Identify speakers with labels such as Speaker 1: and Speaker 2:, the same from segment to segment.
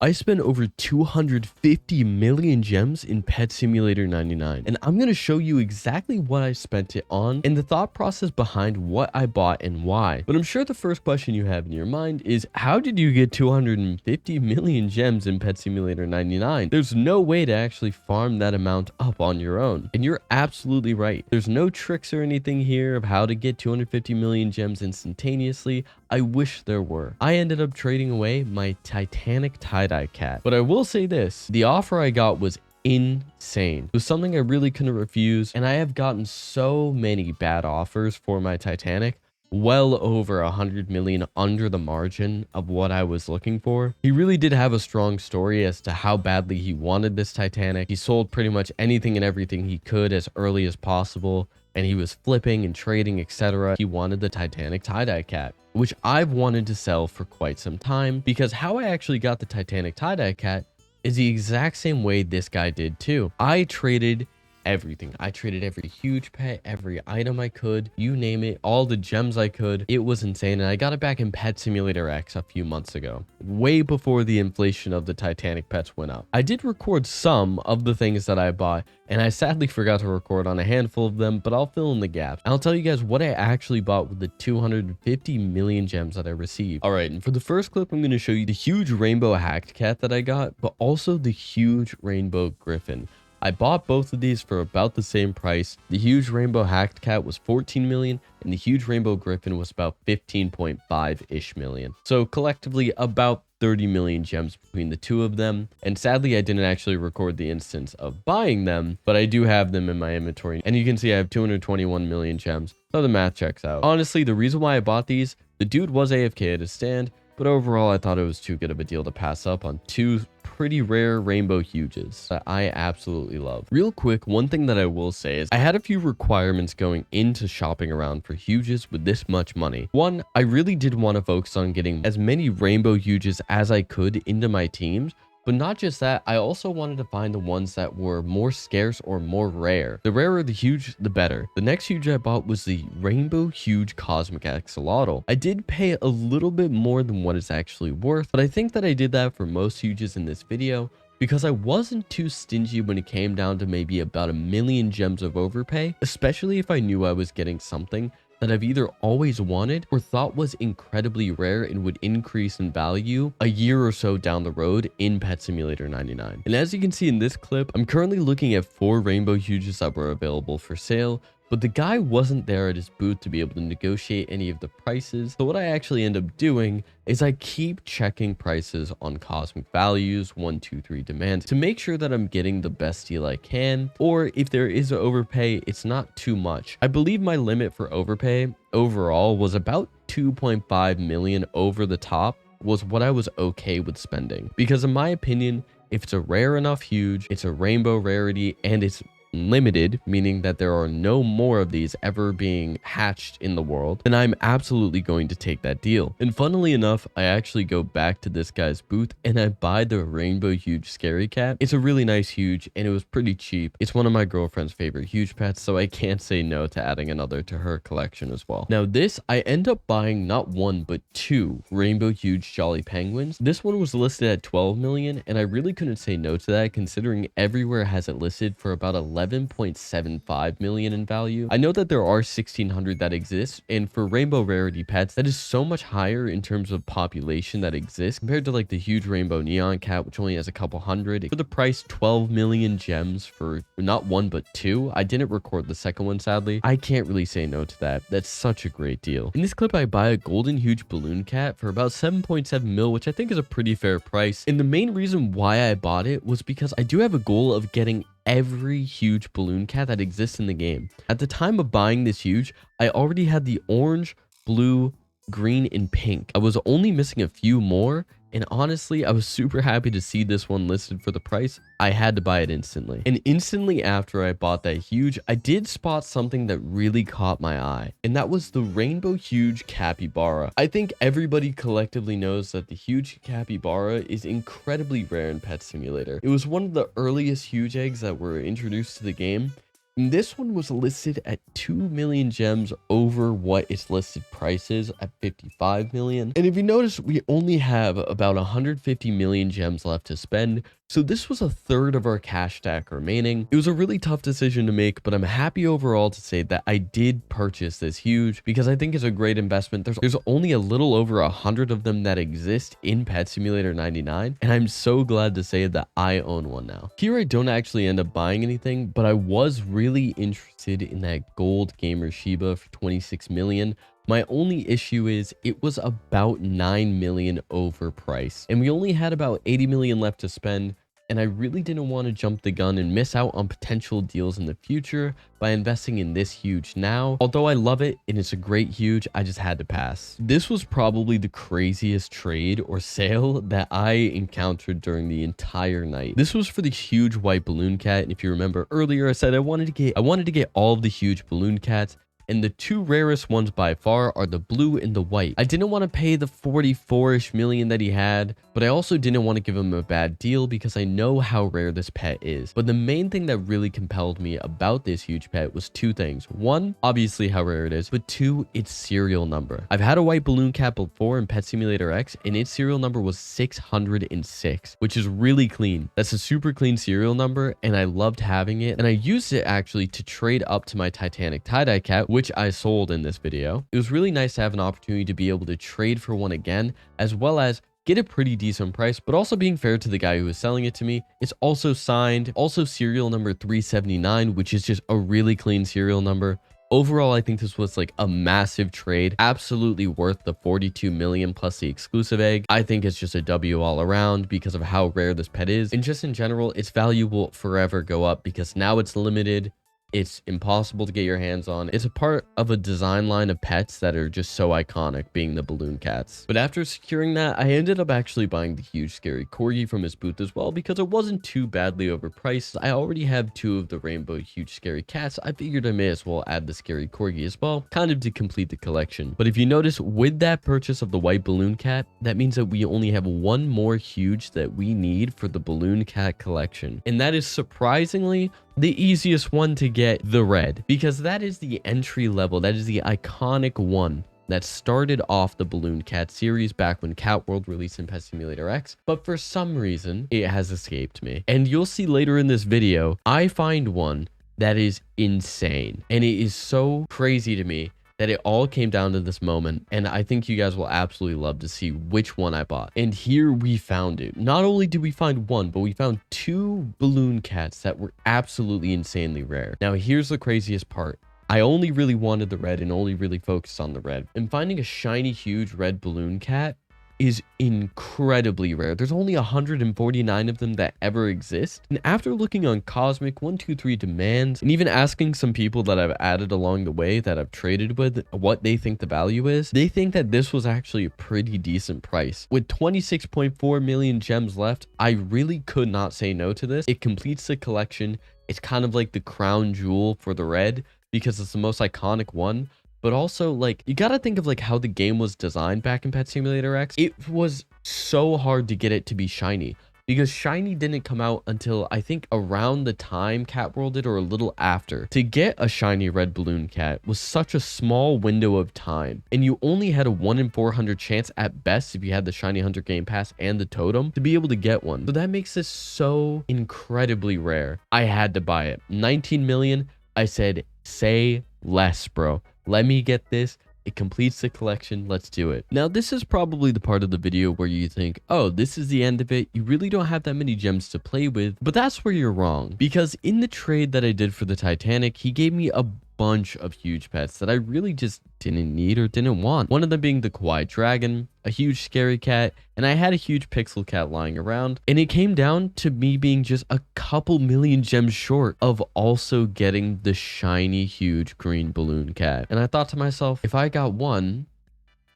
Speaker 1: I spent over 250 million gems in Pet Simulator 99, and I'm going to show you exactly what I spent it on and the thought process behind what I bought and why. But I'm sure the first question you have in your mind is, how did you get 250 million gems in Pet Simulator 99? There's no way to actually farm that amount up on your own. And you're absolutely right. There's no tricks or anything here of how to get 250 million gems instantaneously. I wish there were. I ended up trading away my Titanic tie-dye cat. But I will say this, the offer I got was insane. It was something I really couldn't refuse, and I have gotten so many bad offers for my Titanic, well over 100 million under the margin of what I was looking for. He really did have a strong story as to how badly he wanted this Titanic. He sold pretty much anything and everything he could as early as possible, and he was flipping and trading, etc. He wanted the Titanic tie-dye cat, which I've wanted to sell for quite some time, because how I actually got the Titanic tie-dye cat is the exact same way this guy did too. I traded everything. I traded every huge pet, every item I could, you name it, all the gems I could. It was insane, and I got it back in Pet Simulator X a few months ago, way before the inflation of the Titanic pets went up. I did record some of the things that I bought, and I sadly forgot to record on a handful of them, but I'll fill in the gaps. I'll tell you guys what I actually bought with the 250 million gems that I received. All right, and for the first clip, I'm going to show you the huge rainbow hacked cat that I got, but also the huge rainbow griffin. I bought both of these for about the same price. The huge rainbow hacked cat was 14 million, and the huge rainbow griffin was about 15.5-ish million. So collectively about 30 million gems between the two of them. And sadly, I didn't actually record the instance of buying them, but I do have them in my inventory. And you can see I have 221 million gems. So the math checks out. Honestly, the reason why I bought these, the dude was AFK at his stand, but overall I thought it was too good of a deal to pass up on two pretty rare rainbow huges that I absolutely love. Real quick, one thing that I will say is I had a few requirements going into shopping around for huges with this much money. One, I really did want to focus on getting as many rainbow huges as I could into my teams. But not just that, I also wanted to find the ones that were more scarce or more rare. The rarer the huge, the better. The next huge I bought was the Rainbow Huge Cosmic Axolotl. I did pay a little bit more than what it's actually worth, but I think that I did that for most huges in this video because I wasn't too stingy when it came down to maybe about 1 million gems of overpay, especially if I knew I was getting something that I've either always wanted or thought was incredibly rare and would increase in value a year or so down the road in Pet Simulator 99. And as you can see in this clip, I'm currently looking at 4 rainbow huges that were available for sale, but the guy wasn't there at his booth to be able to negotiate any of the prices. So what I actually end up doing is I keep checking prices on Cosmic Values, 1, 2, 3 Demand to make sure that I'm getting the best deal I can, or if there is an overpay, it's not too much. I believe my limit for overpay overall was about 2.5 million over the top was what I was okay with spending. Because in my opinion, if it's a rare enough huge, it's a rainbow rarity, and it's limited, meaning that there are no more of these ever being hatched in the world, then I'm absolutely going to take that deal. And funnily enough, I actually go back to this guy's booth and I buy the Rainbow Huge Scary Cat. It's a really nice huge and it was pretty cheap. It's one of my girlfriend's favorite huge pets, so I can't say no to adding another to her collection as well. Now this, I end up buying not 1 but 2 Rainbow Huge Jolly Penguins. This one was listed at 12 million and I really couldn't say no to that, considering everywhere has it listed for about 11.75 million in value. I know that there are 1,600 that exist, and for rainbow rarity pets, that is so much higher in terms of population that exists compared to like the huge rainbow neon cat, which only has a couple hundred. For the price, 12 million gems for not 1 but 2. I didn't record the second one, sadly. I can't really say no to that. That's such a great deal. In this clip, I buy a golden huge balloon cat for about 7.7 mil, which I think is a pretty fair price. And the main reason why I bought it was because I do have a goal of getting every huge balloon cat that exists in the game. At the time of buying this huge, I already had the orange, blue, green, and pink. I was only missing a few more, and honestly, I was super happy to see this one listed for the price. I had to buy it instantly. And instantly after I bought that huge, I did spot something that really caught my eye, and that was the Rainbow Huge Capybara. I think everybody collectively knows that the huge capybara is incredibly rare in Pet Simulator. It was one of the earliest huge eggs that were introduced to the game, And this one was listed at 2 million gems over what its listed price is at 55 million. And if you notice, we only have about 150 million gems left to spend. So this was a third of our cash stack remaining. It was a really tough decision to make, but I'm happy overall to say that I did purchase this huge because I think it's a great investment. There's only a little over 100 of them that exist in Pet Simulator 99, and I'm so glad to say that I own one now. Here I don't actually end up buying anything, but I was really interested in that gold gamer Shiba for 26 million. My only issue is it was about 9 million overpriced, and we only had about 80 million left to spend. And I really didn't want to jump the gun and miss out on potential deals in the future by investing in this huge now. Although I love it and it's a great huge, I just had to pass. This was probably the craziest trade or sale that I encountered during the entire night. This was for the huge white balloon cat. And if you remember earlier, I said I wanted to get all of the huge balloon cats. And the two rarest ones by far are the blue and the white. I didn't want to pay the 44-ish million that he had, but I also didn't want to give him a bad deal because I know how rare this pet is. But the main thing that really compelled me about this huge pet was two things. One, obviously how rare it is, but two, its serial number. I've had a white balloon cat before in Pet Simulator X, and its serial number was 606, which is really clean. That's a super clean serial number, and I loved having it. And I used it actually to trade up to my Titanic tie-dye cat, which I sold in this video. It was really nice to have an opportunity to be able to trade for one again, as well as get a pretty decent price, but also being fair to the guy who was selling it to me. It's also signed, also serial number 379, which is just a really clean serial number. Overall, I think this was like a massive trade, absolutely worth the 42 million plus the exclusive egg. I think it's just a W all around because of how rare this pet is. And just in general, its value will forever go up because now it's limited. It's impossible to get your hands on. It's a part of a design line of pets that are just so iconic, being the balloon cats. But after securing that, I ended up actually buying the huge scary corgi from his booth as well because it wasn't too badly overpriced. I already have two of the rainbow huge scary cats. I figured I may as well add the scary corgi as well, kind of to complete the collection. But if you notice, with that purchase of the white balloon cat, that means that we only have one more huge that we need for the balloon cat collection. And that is surprisingly the easiest one to get, the red, because that is the entry level. That is the iconic one that started off the balloon cat series back when Cat World released in Pet Simulator X, but for some reason it has escaped me. And you'll see later in this video, I find one that is insane, and it is so crazy to me that it all came down to this moment, and I think you guys will absolutely love to see which one I bought. And here we found it. Not only did we find one, but we found two balloon cats that were absolutely insanely rare. Now here's the craziest part. I only really wanted the red and only really focused on the red. And finding a shiny huge red balloon cat is incredibly rare. There's only 149 of them that ever exist. And after looking on Cosmic, 123 Demands, and even asking some people that I've added along the way that I've traded with what they think the value is, they think that this was actually a pretty decent price. With 26.4 million gems left, I really could not say no to this. It completes the collection. It's kind of like the crown jewel for the red because it's the most iconic one. But also, like, you gotta think of like how the game was designed back in Pet Simulator X. It was so hard to get it to be shiny because shiny didn't come out until I think around the time Cat World did, or a little after. To get a shiny red balloon cat was such a small window of time, and you only had a 1 in 400 chance at best if you had the shiny hunter game pass and the totem to be able to get one. So that makes this so incredibly rare. I had to buy it. 19 million. I said, say less, bro. Let me get this. It completes the collection. Let's do it. Now, this is probably the part of the video where you think, oh, this is the end of it. You really don't have that many gems to play with. But that's where you're wrong. Because in the trade that I did for the Titanic, he gave me a bunch of huge pets that I really just didn't need or didn't want. One of them being the kawaii dragon, a huge scary cat, and I had a huge pixel cat lying around. And it came down to me being just a couple million gems short of also getting the shiny huge green balloon cat. And I thought to myself, if I got one,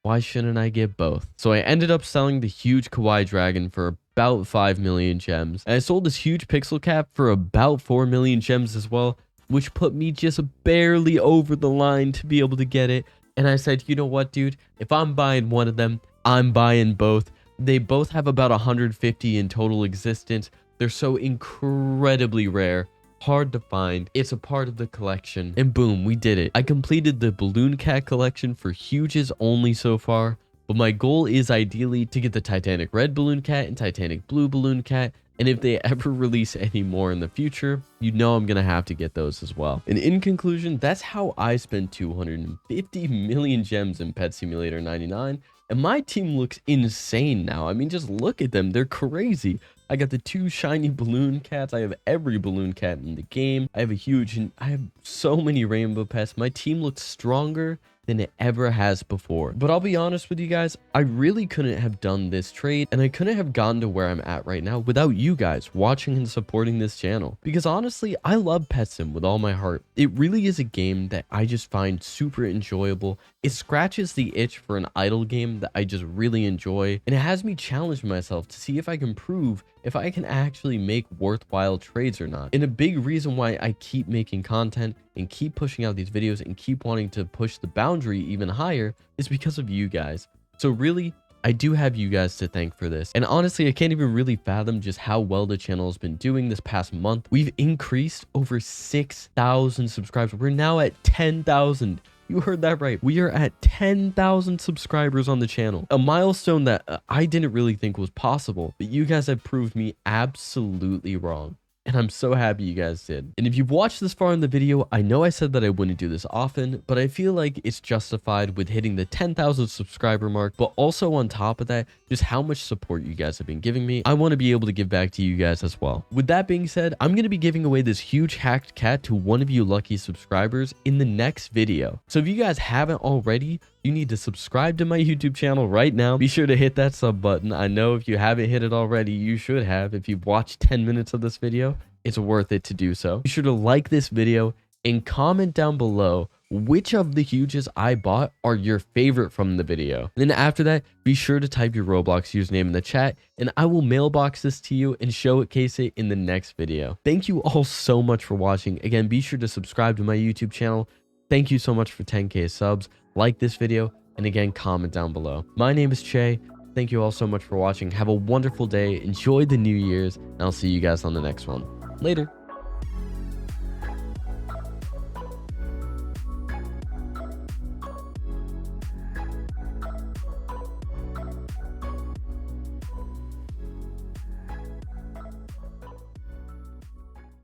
Speaker 1: why shouldn't I get both? So I ended up selling the huge kawaii dragon for about 5 million gems. And I sold this huge pixel cat for about 4 million gems as well, which put me just barely over the line to be able to get it. And I said, you know what, dude? If I'm buying one of them, I'm buying both. They both have about 150 in total existence. They're so incredibly rare. hard to find. It's a part of the collection. And boom, we did it. I completed the balloon cat collection for huges only so far, but my goal is ideally to get the Titanic red balloon cat and Titanic blue balloon cat. And if they ever release any more in the future, you know I'm going to have to get those as well. And in conclusion, that's how I spent 250 million gems in Pet Simulator 99. And my team looks insane now. I mean, just look at them. They're crazy. I got the 2 shiny balloon cats. I have every balloon cat in the game. I have so many rainbow pets. My team looks stronger than it ever has before. But I'll be honest with you guys, I really couldn't have done this trade, and I couldn't have gotten to where I'm at right now without you guys watching and supporting this channel. Because honestly, I love Pet Sim with all my heart. It really is a game that I just find super enjoyable. It scratches the itch for an idle game that I just really enjoy, and it has me challenge myself to see if I can prove if I can actually make worthwhile trades or not. And a big reason why I keep making content and keep pushing out these videos and keep wanting to push the boundary even higher is because of you guys. So really, I do have you guys to thank for this. And honestly, I can't even really fathom just how well the channel has been doing this past month. We've increased over 6,000 subscribers. We're now at 10,000. You heard that right. We are at 10,000 subscribers on the channel. A milestone that I didn't really think was possible, but you guys have proved me absolutely wrong. And I'm so happy you guys did. And if you've watched this far in the video, I know I said that I wouldn't do this often, but I feel like it's justified with hitting the 10,000 subscriber mark, but also on top of that, just how much support you guys have been giving me. I want to be able to give back to you guys as well. With that being said, I'm going to be giving away this huge hacked cat to one of you lucky subscribers in the next video. So if you guys haven't already, you need to subscribe to my YouTube channel right now. Be sure to hit that sub button. I know if you haven't hit it already, you should have. If you've watched 10 minutes of this video, it's worth it to do so. Be sure to like this video and comment down below which of the huges I bought are your favorite from the video. And then after that, be sure to type your Roblox username in the chat and I will mailbox this to you and showcase it in the next video. Thank you all so much for watching. Again, be sure to subscribe to my YouTube channel. Thank you so much for 10K subs. Like this video, and again, comment down below. My name is Che. Thank you all so much for watching. Have a wonderful day. Enjoy the New Year's, and I'll see you guys on the next one. Later.